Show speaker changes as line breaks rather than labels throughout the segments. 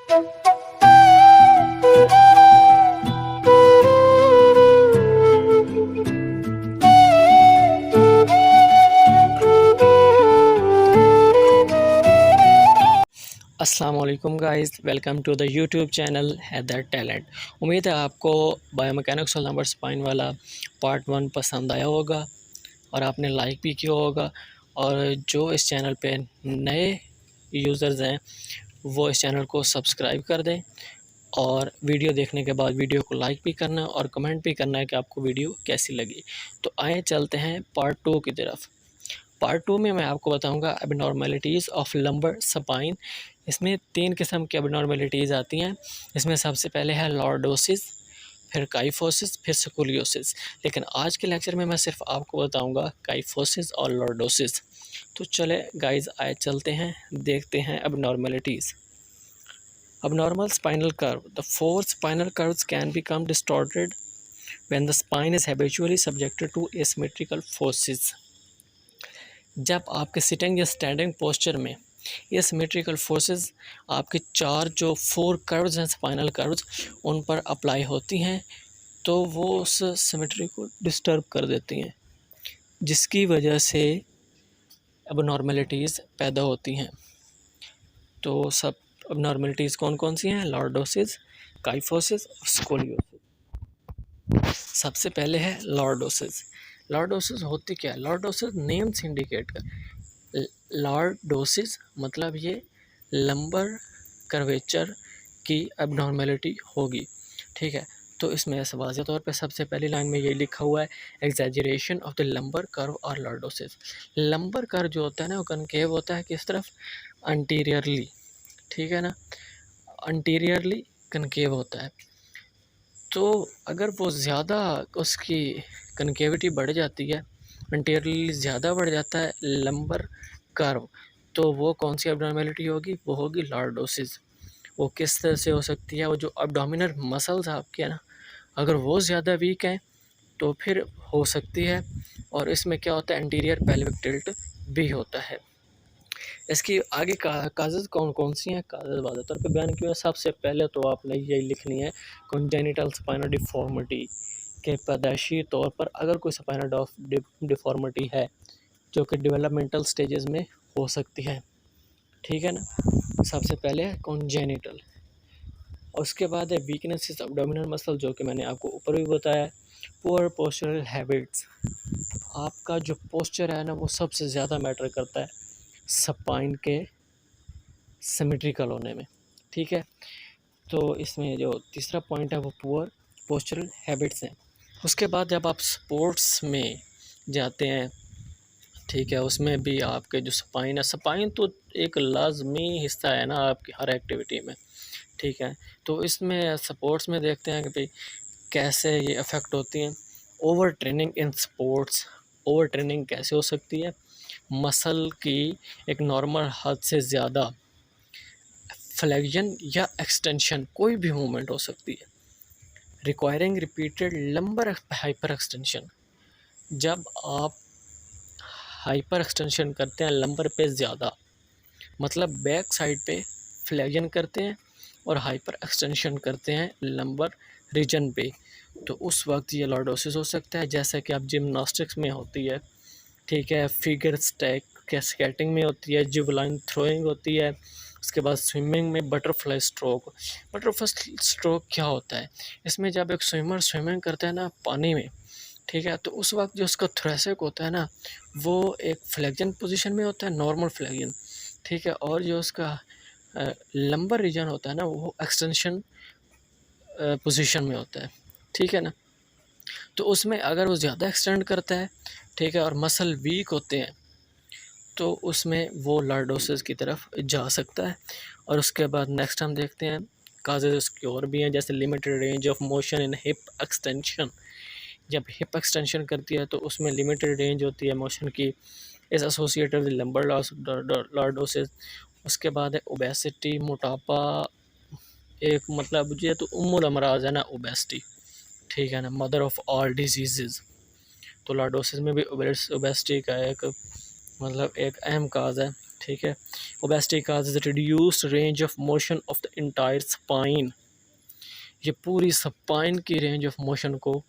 अस्सलाम वालेकुम guys, welcome to the YouTube channel Haider Talent. उम्मीद है आपको बायोमैकेनिक्स और नंबर स्पाइन वाला पार्ट 1 पसंद आया होगा और आपने लाइक भी किया होगा। और जो इस चैनल पे नए यूज़र्स हैं वो इस चैनल को सब्सक्राइब कर दें और वीडियो देखने के बाद वीडियो को लाइक भी करना और कमेंट भी करना है कि आपको वीडियो कैसी लगी। तो आए चलते हैं पार्ट 2 की तरफ। पार्ट 2 में मैं आपको बताऊंगा एबनॉर्मेलिटीज़ ऑफ लंबर स्पाइन। इसमें 3 किस्म की एबनॉर्मेलिटीज़ आती हैं। इसमें सबसे पहले है लॉर्डोसिस, फिर काइफोसिस, फिर स्कोलियोसिस। लेकिन आज के लेक्चर में मैं सिर्फ आपको बताऊंगा काइफोसिस और लॉर्डोसिस। तो चले गाइस, आए चलते हैं, देखते हैं abnormalities. Abnormal spinal curve. The four spinal curves can become distorted when the spine is habitually subjected to asymmetrical forces. जब आपके सिटिंग या स्टैंडिंग पोस्चर में ये सिमेट्रिकल फोर्सेस आपके जो 4 कर्व्स हैं स्पाइनल कर्व्स उन पर अप्लाई होती हैं तो वो उस सिमेट्री को डिस्टर्ब कर देती हैं, जिसकी वजह से एबनॉर्मेलिटीज़ पैदा होती हैं। तो सब एबनॉर्मेलिटीज़ कौन कौन सी हैं? लॉर्डोसिस, काइफोसिस और स्कोलियोसिस। सबसे पहले है लॉर्डोसिस। लॉर्डोसिस होती क्या है? लॉर्डोसिस नेम से इंडिकेट कर, लॉर्डोसिस मतलब ये लंबर कर्वेचर की एबनॉर्मेलिटी होगी, ठीक है। तो इसमें ऐसा वाज़ेह तौर पे सबसे पहली लाइन में ये लिखा हुआ है, exaggeration of the lumbar curve और लॉर्डोसिस। लंबर कर्व जो होता है ना वो कनकेव होता है किस तरफ? अंटीरियरली, ठीक है ना, अंटीरियरली कनकेव होता है। तो अगर वो ज़्यादा उसकी कनकेविटी बढ़ जाती है, अंटीरियरली ज़्यादा बढ़ जाता है लंबर कर्व, तो वो कौन सी एब्डोमिनलिटी होगी? वो होगी लॉर्डोसिस। वो किस तरह से हो सकती है? वो जो एब्डोमिनल मसल्स आपके हैं ना, अगर वो ज़्यादा वीक हैं तो फिर हो सकती है। और इसमें क्या होता है? एंटीरियर पेल्विक टिल्ट भी होता है। इसकी आगे काजेज़ कौन कौन सी हैं? काजेज़ वाज़ेह तौर पे बयान किए हैं। सबसे पहले तो आपने यही लिखनी है, कॉन्जेनिटल स्पाइनल डिफॉर्मिटी के पैदाइशी तौर पर अगर कोई स्पाइनल डिफॉर्मिटी है जो कि डेवलपमेंटल स्टेजेस में हो सकती है, ठीक है ना। सबसे पहले है कॉन्जेनिटल, और उसके बाद है वीकनेस इस एब्डोमिनल मसल, जो कि मैंने आपको ऊपर भी बताया है। पुअर पोस्चरल हैबिट्स, आपका जो पोस्चर है ना वो सबसे ज़्यादा मैटर करता है स्पाइन के सिमेट्रिकल होने में, ठीक है। तो इसमें जो तीसरा पॉइंट है वो पुअर पोस्चरल हैबिट्स हैं। उसके बाद जब आप स्पोर्ट्स में जाते हैं, ठीक है, उसमें भी आपके जो स्पाइन है, स्पाइन तो एक लाजमी हिस्सा है ना आपकी हर एक्टिविटी में, ठीक है। तो इसमें स्पोर्ट्स में देखते हैं कि भाई कैसे ये अफेक्ट होती हैं। Over training in sports, over training कैसे हो सकती है? मसल की एक नॉर्मल हद से ज़्यादा फ्लेक्शन या एक्सटेंशन, कोई भी मूवमेंट हो सकती है। Requiring repeated lumbar hyper extension, जब आप हाइपर एक्सटेंशन करते हैं लंबर पे ज़्यादा, मतलब बैक साइड पे फ्लेक्शन करते हैं और हाइपर एक्सटेंशन करते हैं लंबर रीजन पे, तो उस वक्त ये लॉर्डोसिस हो सकता है। जैसा कि आप जिम्नास्टिक्स में होती है, ठीक है, फिगर स्केटिंग में होती है, जिवलाइन थ्रोइंग होती है, उसके बाद स्विमिंग में बटरफ्लाई स्ट्रोक। बटरफ्लाई स्ट्रोक क्या होता है? इसमें जब एक स्विमर स्विमिंग करता है ना पानी में, ठीक है, तो उस वक्त जो उसका थोरेसिक होता है ना वो एक फ्लेक्जन पोजीशन में होता है, नॉर्मल फ्लेक्जन, ठीक है, और जो उसका लंबर रीजन होता है ना वो एक्सटेंशन पोजीशन में होता है, ठीक है ना। तो उसमें अगर वो ज़्यादा एक्सटेंड करता है, ठीक है, और मसल वीक होते हैं तो उसमें वो लॉर्डोसिस की तरफ जा सकता है। और उसके बाद नेक्स्ट हम देखते हैं काजेज़ इसके और भी हैं, जैसे limited range of motion in hip extension. जब हिप एक्सटेंशन करती है तो उसमें लिमिटेड रेंज होती है मोशन की, इस एसोसिएटेड विद लंबर लॉर्डोसिस। उसके बाद है ओबेसिटी, मोटापा, एक मतलब ये तो उम्मुल अमराज है ना ओबेसिटी, ठीक है ना, मदर ऑफ ऑल डिजीज़। तो लॉर्डोसिस में भी ओबेसिटी का एक मतलब एक अहम काज है। ठीक है। Obesity causes reduced range of motion of the entire spine, ये पूरी स्पाइन की रेंज ऑफ मोशन को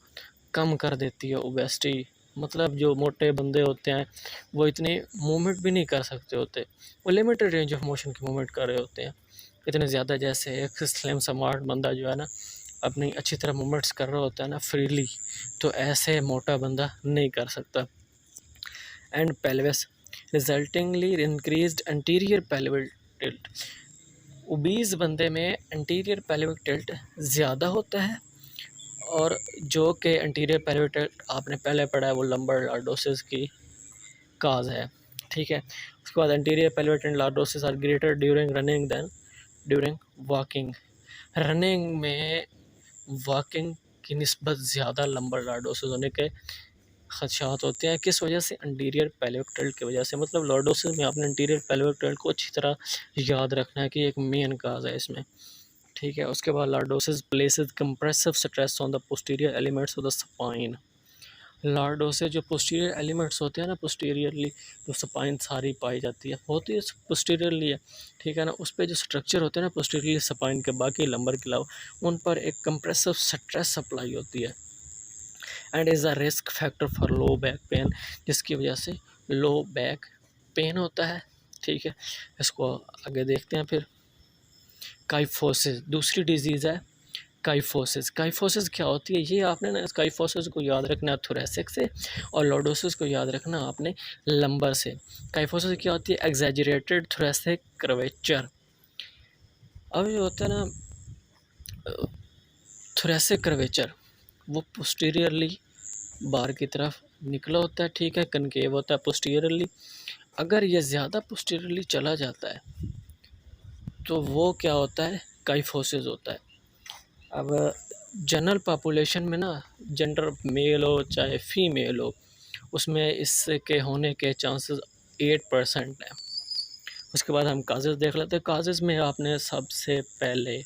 कम कर देती है ओबेसिटी। मतलब जो मोटे बंदे होते हैं वो इतनी मूवमेंट भी नहीं कर सकते होते, वो लिमिटेड रेंज ऑफ मोशन की मूवमेंट कर रहे होते हैं इतने ज़्यादा। जैसे एक स्लिम स्मार्ट बंदा जो है ना अपनी अच्छी तरह मूवमेंट्स कर रहा होता है ना फ्रीली, तो ऐसे मोटा बंदा नहीं कर सकता। And pelvis resultingly increased anterior pelvic tilt, obese बंदे में एंटीरियर पेल्विक टिल्ट ज़्यादा होता है, और जो कि एंटीरियर पेल्विक टिल्ट आपने पहले पढ़ा है वो लंबर लॉर्डोसिस की काज है। ठीक है। उसके बाद anterior pelvic tilt lordosis are greater during running than during walking, running में वॉकिंग की निस्बत ज़्यादा लंबर लॉर्डोसिस होने के खदशात होते हैं। किस वजह से? एंटीरियर पेल्विक टिल्ट की वजह से। मतलब लॉर्डोसिस में आपने एंटीरियर पेल्विक टिल्ट को अच्छी तरह याद रखना है कि एक मेन काज है इसमें। ठीक है। उसके बाद lordosis places compressive stress on the posterior elements of the spine, lordosis जो पोस्टीरियर एलिमेंट्स होते हैं ना, पोस्टीरियरली जो स्पाइन सारी पाई जाती है होती है पोस्टीरियरली है। ठीक है ना, उस पर जो स्ट्रक्चर होते हैं ना पोस्टीरियरली स्पाइन के, बाकी लंबर के अलावा उन पर एक कंप्रेसिव स्ट्रेस अप्लाई होती है। And is a risk factor for low back pain, जिसकी वजह से लो बैक पेन होता है। ठीक है। इसको आगे देखते हैं फिर। काइफोसिस दूसरी डिजीज़ है काइफोसिस। काइफोसिस क्या होती है? ये आपने ना काइफोसिस को याद रखना है थोरेसिक से, और लॉर्डोसिस को याद रखना आपने लंबर से। काइफोसिस क्या होती है? Exaggerated thoracic curvature. अब जो होता है ना थोरेसिक कर्वेचर, वो पोस्टीरियरली बाहर की तरफ निकला होता है। ठीक है। कनकेव होता है पोस्टीरियरली। अगर ये ज़्यादा पोस्टीरियरली चला जाता है तो वो क्या होता है? काइफोसिस होता है। अब जनरल पॉपुलेशन में ना, जेंडर मेल हो चाहे फीमेल हो, उसमें इसके होने के चांसेस 8% हैं। उसके बाद हम काजेज़ देख लेते हैं। काजेज़ में आपने सबसे पहले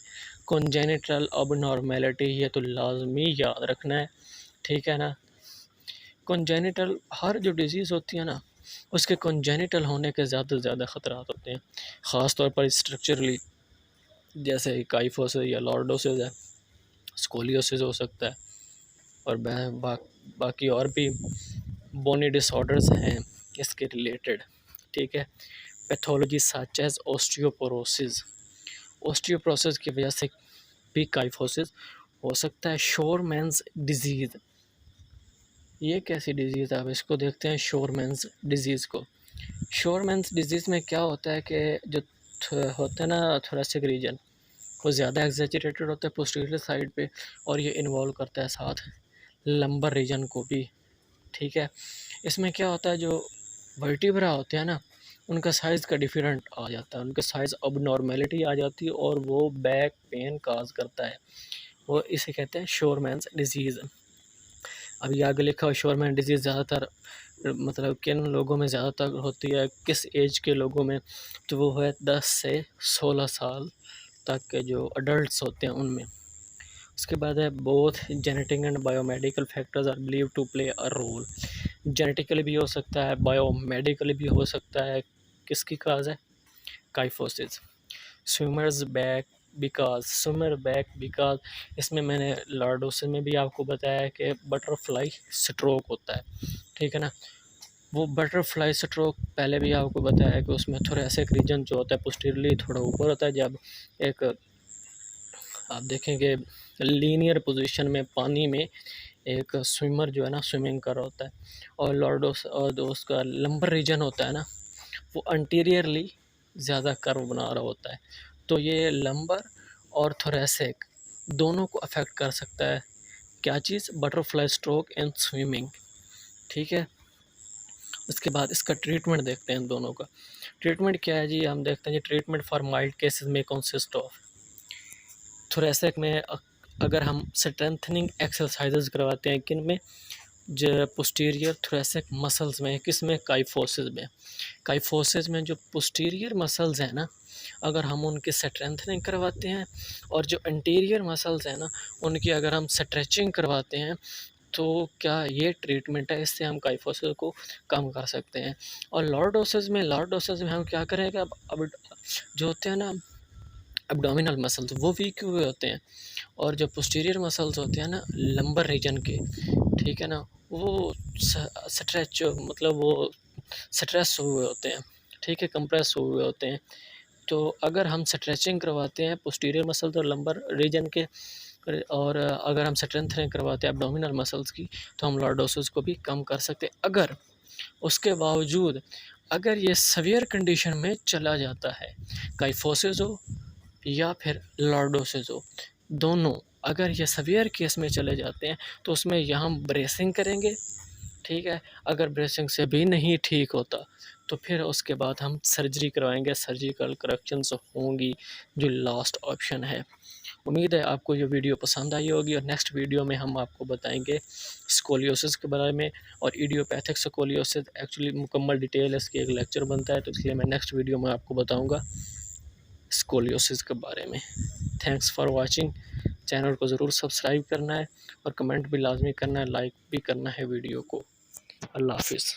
कॉन्जेनिटल अबनॉर्मेलिटी, ये तो लाजमी याद रखना है। ठीक है ना। कॉन्जेनिटल, हर जो डिज़ीज़ होती है ना उसके कॉन्जेनिटल होने के ज़्यादा से ज़्यादा ख़तरात होते हैं, ख़ास तौर पर स्ट्रक्चरली, जैसे काइफोसिस या लॉर्डोसिस है, स्कोलियोसिस हो सकता है, और बाकी और भी बोनी डिसऑर्डर्स हैं इसके रिलेटेड। ठीक है। Pathology such as osteoporosis, osteoporosis की वजह से भी काइफोसिस हो सकता है। शोरमैन्स डिजीज़, ये कैसी डिज़ीज़ है? अब इसको देखते हैं शोरमैन्स डिजीज़ को। शोरमैन्स डिजीज़ में क्या होता है कि जो होता है ना थोरेसिक रीजन, वो ज़्यादा एग्जैजरेटेड होता है पोस्टीरियर साइड पे, और ये इन्वॉल्व करता है साथ लंबर रीजन को भी। ठीक है। इसमें क्या होता है, जो वर्टिब्रा होते हैं ना उनका साइज़ का डिफरेंट आ जाता है, उनका साइज़ अब नॉर्मेलिटी आ जाती है, और वो बैक पेन काज करता है। वो इसे कहते हैं शोरमैन्स डिजीज़। अभी आगे लिखा हुआ शोरमैन डिजीज़ ज़्यादातर मतलब किन लोगों में ज़्यादातर होती है, किस एज के लोगों में? तो वो है 10 से 16 साल तक के जो अडल्ट्स होते हैं उनमें। उसके बाद है both genetic and biomedical factors are believe to play a role, genetically भी हो सकता है, बायोमेडिकली भी हो सकता है। किसकी काज है? काइफोसिस। स्विमर्स बैक बिकॉज इसमें मैंने लॉर्डोसिस में भी आपको बताया कि बटरफ्लाई स्ट्रोक होता है। ठीक है ना। वो बटरफ्लाई स्ट्रोक पहले भी आपको बताया कि उसमें थोरेसिक रीजन जो होता है पोस्टीरियरली थोड़ा ऊपर होता है। जब एक आप देखेंगे लीनियर पोजीशन में पानी में एक स्विमर जो है ना स्विमिंग कर रहा होता है, और लॉर्डोस और उसका लंबर रीजन होता है ना वो अंटीरियरली ज़्यादा कर्व बना रहा होता है। तो ये लंबर और थोरेसिक दोनों को अफेक्ट कर सकता है। क्या चीज़? Butterfly stroke and swimming. ठीक है। उसके बाद इसका ट्रीटमेंट देखते हैं इन दोनों का। ट्रीटमेंट क्या है जी? हम देखते हैं जी ट्रीटमेंट फॉर माइल्ड केसेस में कंसिस्ट ऑफ, थोरेसिक में अगर हम स्ट्रेंथनिंग एक्सरसाइजेज करवाते हैं किन में? जो पोस्टीरियर थोरेसिक मसल्स में। किस में? काइफोसिस में। काइफोसिस में जो पोस्टीरियर मसल्स हैं ना, अगर हम उनकी स्ट्रेंथनिंग करवाते हैं, और जो एंटीरियर मसल्स हैं ना उनकी अगर हम स्ट्रेचिंग करवाते हैं, तो क्या ये ट्रीटमेंट है, इससे हम काइफोसिस को कम कर सकते हैं। और लॉर्डोसिस में हम क्या करेंगे, अब जो होते हैं ना एब्डोमिनल मसल्स वो वीक हुए होते हैं, और जो पोस्टीरियर मसल्स होते हैं ना लंबर रीजन के, ठीक है ना, वो स्ट्रेच मतलब वो स्ट्रेस हुए होते हैं, ठीक है, कंप्रेस हुए होते हैं। तो अगर हम स्ट्रेचिंग करवाते हैं पोस्टीरियर मसल्स और लंबर रीजन के, और अगर हम स्ट्रेंथनिंग करवाते हैं एब्डोमिनल मसल्स की, तो हम लॉर्डोसिस को भी कम कर सकते हैं। अगर उसके बावजूद अगर ये सीवियर कंडीशन में चला जाता है, काइफोसिस हो या फिर लॉर्डोसिस हो, दोनों अगर ये सीवियर केस में चले जाते हैं, तो उसमें यहाँ हम ब्रेसिंग करेंगे, ठीक है। अगर ब्रेसिंग से भी नहीं ठीक होता, तो फिर उसके बाद हम सर्जरी करवाएंगे, सर्जिकल करेक्शंस होंगी, जो लास्ट ऑप्शन है। उम्मीद है आपको ये वीडियो पसंद आई होगी, और नेक्स्ट वीडियो में हम आपको बताएंगे स्कोलियोसिस के बारे में, और इडियोपैथिक स्कोलियोसिस एक्चुअली मुकम्मल डिटेल इसकी एक लेक्चर बनता है, तो इसलिए मैं नेक्स्ट वीडियो में आपको बताऊंगा स्कोलियोसिस के बारे में। Thanks for watching. चैनल को ज़रूर सब्सक्राइब करना है, और कमेंट भी लाजमी करना है, लाइक भी करना है वीडियो को। अल्लाह हाफिज़।